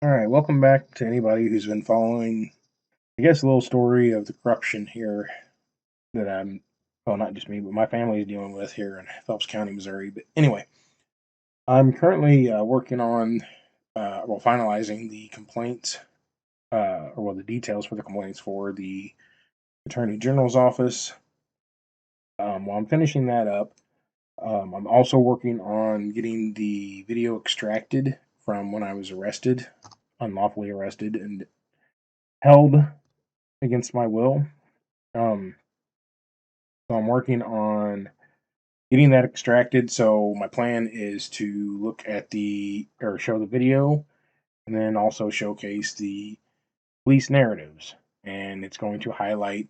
All right, welcome back to anybody who's been following, I guess, a little story of the corruption here that well, not just me, but my family is dealing with here in Phelps County, Missouri. But anyway, I'm currently working on, finalizing the complaints, the details for the complaints for the Attorney General's office. While I'm finishing that up, I'm also working on getting the video extracted from when I was arrested, unlawfully arrested, and held against my will. Um, so I'm working on getting that extracted. So my plan is to look at show the video and then also showcase the police narratives. And it's going to highlight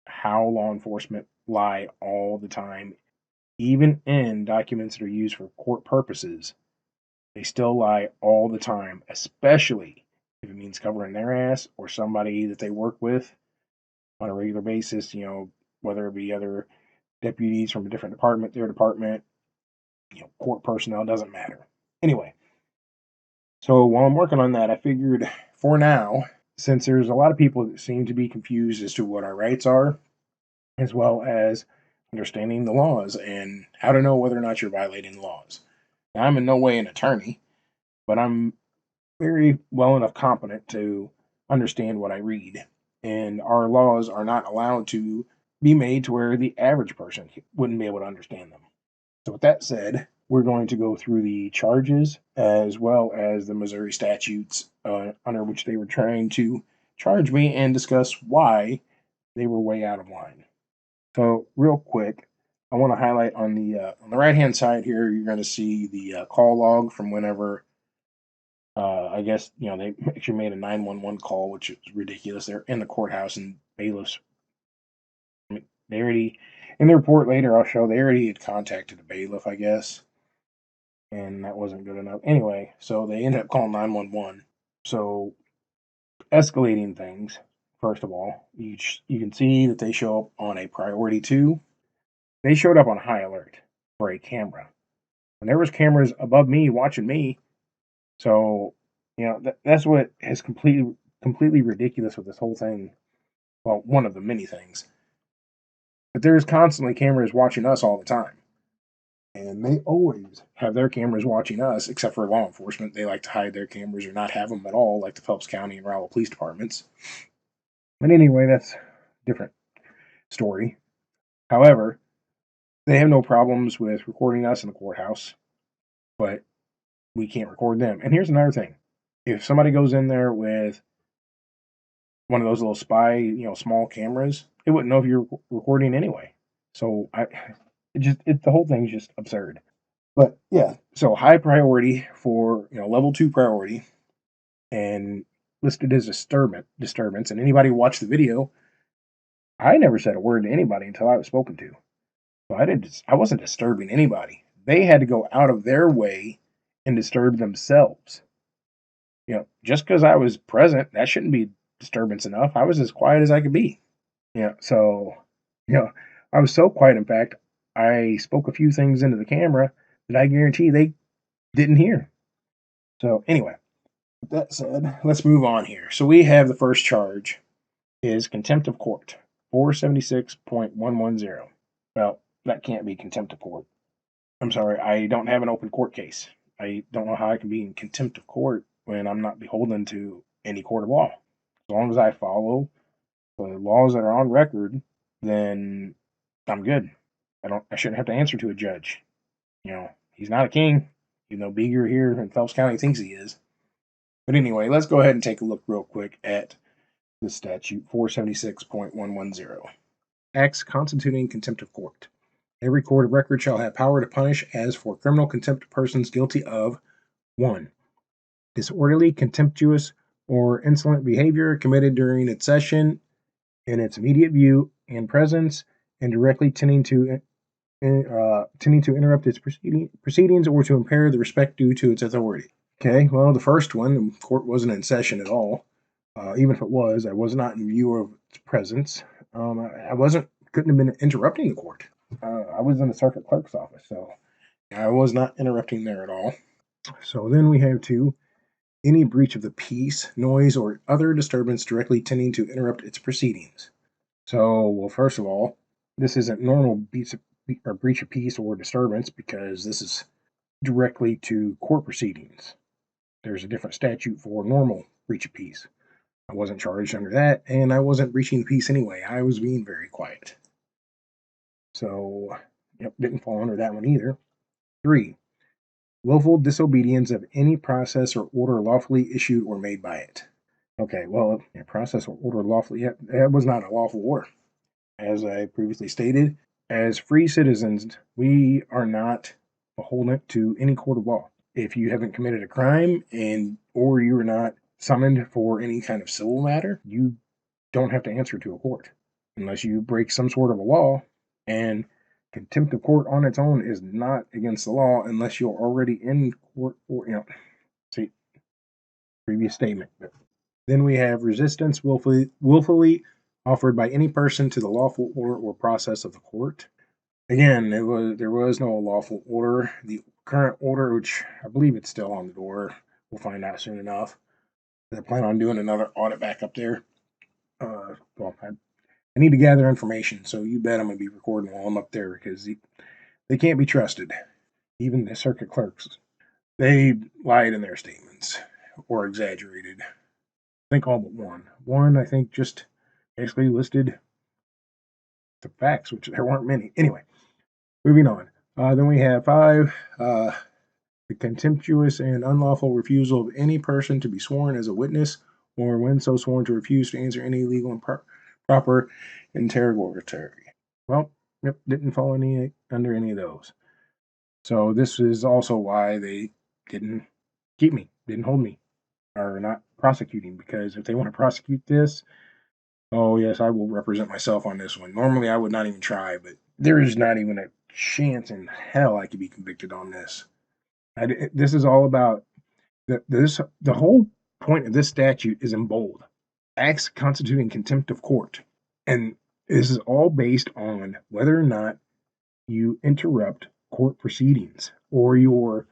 how law enforcement lie all the time, even in documents that are used for court purposes. They still lie all the time, especially if it means covering their ass or somebody that they work with on a regular basis, whether it be other deputies from a different department, their department, court personnel, doesn't matter. Anyway, so while I'm working on that, I figured for now, since there's a lot of people that seem to be confused as to what our rights are, as well as understanding the laws and how to know whether or not you're violating the laws. Now, I'm in no way an attorney, but I'm very well enough competent to understand what I read. And our laws are not allowed to be made to where the average person wouldn't be able to understand them. So, with that said, we're going to go through the charges as well as the Missouri statutes under which they were trying to charge me and discuss why they were way out of line. So, real quick, I want to highlight on the right hand side here, you're going to see the call log from whenever I guess they actually made a 911 call, which is ridiculous. They're in the courthouse and bailiffs. I mean, they already in the report later. I'll show they already had contacted a bailiff, I guess, and that wasn't good enough. Anyway, so they ended up calling 911. So escalating things. First of all, you can see that they show up on a priority two. They showed up on high alert for a camera, and there was cameras above me watching me. So that's what is completely ridiculous with this whole thing. Well, one of the many things, but there's constantly cameras watching us all the time. And they always have their cameras watching us, except for law enforcement. They like to hide their cameras or not have them at all, like the Phelps County and Rowell police departments. But anyway, that's a different story. However, they have no problems with recording us in the courthouse, but we can't record them. And here's another thing: if somebody goes in there with one of those little spy, small cameras, it wouldn't know if you're recording anyway. So the whole thing's just absurd. But yeah, so high priority for level two priority and listed as disturbance. And anybody who watched the video, I never said a word to anybody until I was spoken to. So I wasn't disturbing anybody. They had to go out of their way and disturb themselves. Just because I was present, that shouldn't be disturbance enough. I was as quiet as I could be. So you know, I was so quiet. In fact, I spoke a few things into the camera that I guarantee they didn't hear. So anyway, with that said, let's move on here. So we have the first charge is contempt of court, 476.110. Well, that can't be contempt of court. I'm sorry, I don't have an open court case. I don't know how I can be in contempt of court when I'm not beholden to any court of law. As long as I follow the laws that are on record, then I'm good. I shouldn't have to answer to a judge. He's not a king, even though Beeger here in Phelps County thinks he is. But anyway, let's go ahead and take a look real quick at the statute 476.110. Acts constituting contempt of court. Every court of record shall have power to punish as for criminal contempt persons guilty of 1. Disorderly, contemptuous, or insolent behavior committed during its session in its immediate view and presence and directly tending to interrupt its proceedings or to impair the respect due to its authority. Okay, well, the first one, the court wasn't in session at all. Even if it was, I was not in view of its presence. Couldn't have been interrupting the court. I was in the circuit clerk's office, so I was not interrupting there at all. So then we have 2, any breach of the peace, noise, or other disturbance directly tending to interrupt its proceedings. So, well, first of all, this isn't normal breach of peace or disturbance because this is directly to court proceedings. There's a different statute for normal breach of peace. I wasn't charged under that, and I wasn't breaching the peace anyway. I was being very quiet. So, yep, didn't fall under that one either. 3. Willful disobedience of any process or order lawfully issued or made by it. Okay, well, a process or order lawfully, that was not a lawful order. As I previously stated, as free citizens, we are not beholden to any court of law. If you haven't committed a crime or you are not summoned for any kind of civil matter, you don't have to answer to a court unless you break some sort of a law. And contempt of court on its own is not against the law unless you're already in court or, see, previous statement. Then we have resistance willfully offered by any person to the lawful order or process of the court. Again, there was no lawful order. The current order, which I believe it's still on the door, we'll find out soon enough. I plan on doing another audit back up there. Well, I need to gather information, so you bet I'm going to be recording while I'm up there because they can't be trusted. Even the circuit clerks, they lied in their statements or exaggerated. I think all but one. One, I think, just basically listed the facts, which there weren't many. Anyway, moving on. Then we have 5. The contemptuous and unlawful refusal of any person to be sworn as a witness, or when so sworn to refuse to answer any legal and proper interrogatory. Well, yep, didn't fall under any of those. So this is also why they didn't keep me, didn't hold me, or not prosecuting, because if they want to prosecute this, oh yes, I will represent myself on this one. Normally I would not even try, but there is not even a chance in hell I could be convicted on this. This is all about the whole point of this statute is in bold. Acts constituting contempt of court. And this is all based on whether or not you interrupt court proceedings or you're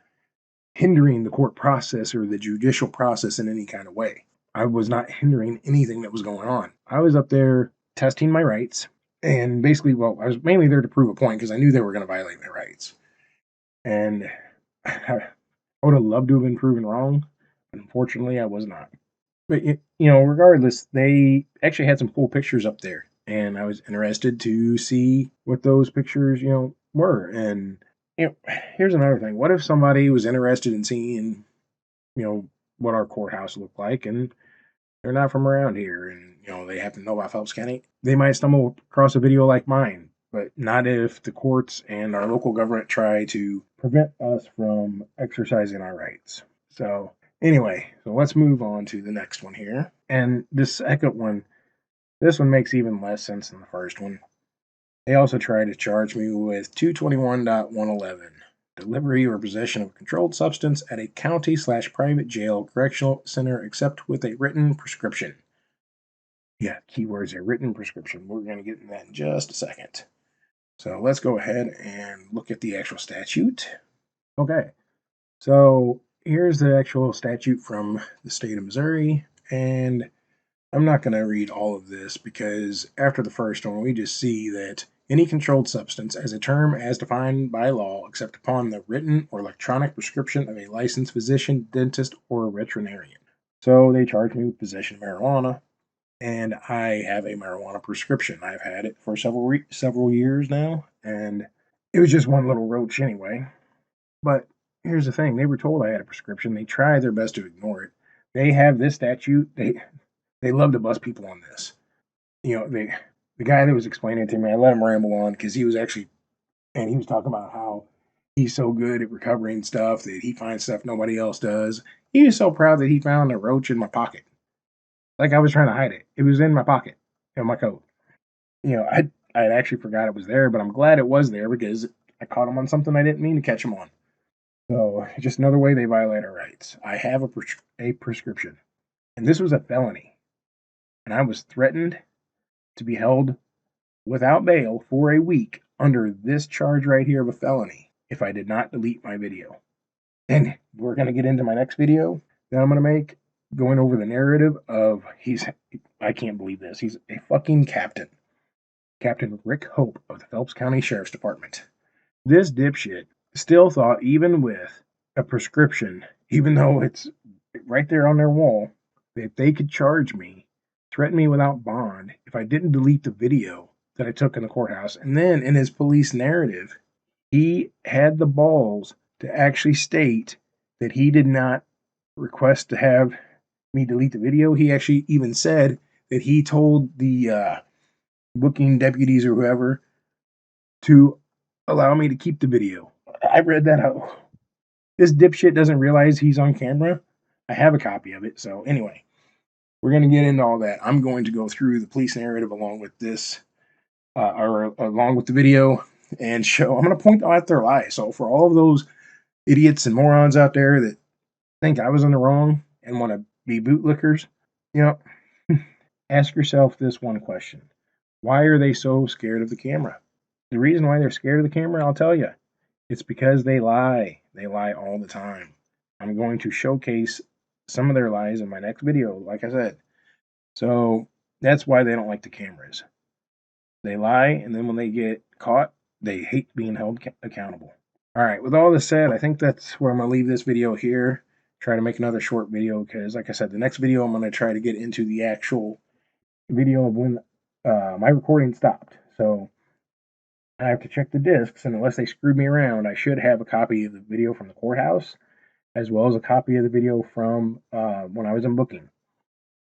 hindering the court process or the judicial process in any kind of way. I was not hindering anything that was going on. I was up there testing my rights and basically, well, I was mainly there to prove a point because I knew they were going to violate my rights. And I would have loved to have been proven wrong. Unfortunately, I was not. But, regardless, they actually had some cool pictures up there. And I was interested to see what those pictures, were. And, here's another thing. What if somebody was interested in seeing, what our courthouse looked like and they're not from around here and, they happen to know about Phelps County? They might stumble across a video like mine, but not if the courts and our local government try to prevent us from exercising our rights. So, anyway, so let's move on to the next one here. And this second one, this one makes even less sense than the first one. They also try to charge me with 221.111, delivery or possession of a controlled substance at a county/private jail, correctional center, except with a written prescription. Yeah, keywords are written prescription. We're going to get into that in just a second. So let's go ahead and look at the actual statute. Okay, so here's the actual statute from the state of Missouri, and I'm not going to read all of this because after the first one, we just see that any controlled substance as a term as defined by law, except upon the written or electronic prescription of a licensed physician, dentist, or veterinarian. So they charged me with possession of marijuana, and I have a marijuana prescription. I've had it for several years now, and it was just one little roach anyway. But here's the thing: they were told I had a prescription. They tried their best to ignore it. They have this statute. They love to bust people on this. The guy that was explaining it to me, I let him ramble on because he was talking about how he's so good at recovering stuff that he finds stuff nobody else does. He was so proud that he found a roach in my pocket. Like I was trying to hide it. It was in my pocket, in my coat. I actually forgot it was there, but I'm glad it was there because I caught him on something I didn't mean to catch him on. So just another way they violate our rights. I have a prescription, and this was a felony, and I was threatened to be held without bail for a week under this charge right here of a felony if I did not delete my video. And we're going to get into my next video. that I'm going to make, going over the narrative of I can't believe this. He's a fucking captain. Captain Rick Hope of the Phelps County Sheriff's Department. This dipshit still thought, even with a prescription, even though it's right there on their wall, that they could charge me, threaten me without bond if I didn't delete the video that I took in the courthouse. And then in his police narrative, he had the balls to actually state that he did not request to have me delete the video. He actually even said that he told the booking deputies or whoever to allow me to keep the video. I read that out. This dipshit doesn't realize he's on camera. I have a copy of it. So anyway, we're going to get into all that. I'm going to go through the police narrative along with this, or along with the video, and show. I'm going to point out their lies. So for all of those idiots and morons out there that think I was in the wrong and want to be bootlickers, you know, ask yourself this one question: why are they so scared of the camera? The reason why they're scared of the camera, I'll tell you. It's because they lie. They lie all the time. I'm going to showcase some of their lies in my next video, like I said. So that's why they don't like the cameras. They lie, and then when they get caught, they hate being held accountable. All right, with all this said, I think that's where I'm going to leave this video here. Try to make another short video because, like I said, the next video I'm going to try to get into the actual video of when my recording stopped. So I have to check the discs, and unless they screwed me around, I should have a copy of the video from the courthouse, as well as a copy of the video from when I was in booking.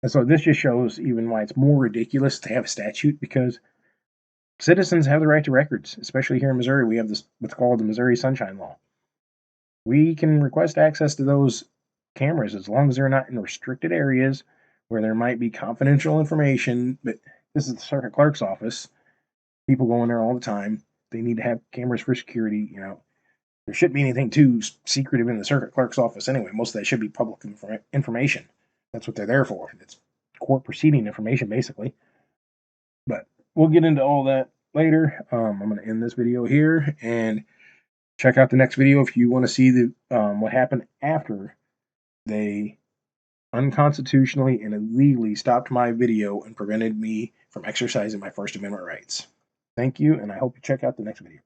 And so this just shows even why it's more ridiculous to have a statute, because citizens have the right to records, especially here in Missouri. We have this what's called the Missouri Sunshine Law. We can request access to those cameras as long as they're not in restricted areas where there might be confidential information. But this is the circuit clerk's office. People go in there all the time. They need to have cameras for security. There shouldn't be anything too secretive in the circuit clerk's office anyway. Most of that should be public information. That's what they're there for. It's court proceeding information, basically. But we'll get into all that later. I'm going to end this video here and check out the next video if you want to see the what happened after they unconstitutionally and illegally stopped my video and prevented me from exercising my First Amendment rights. Thank you, and I hope you check out the next video.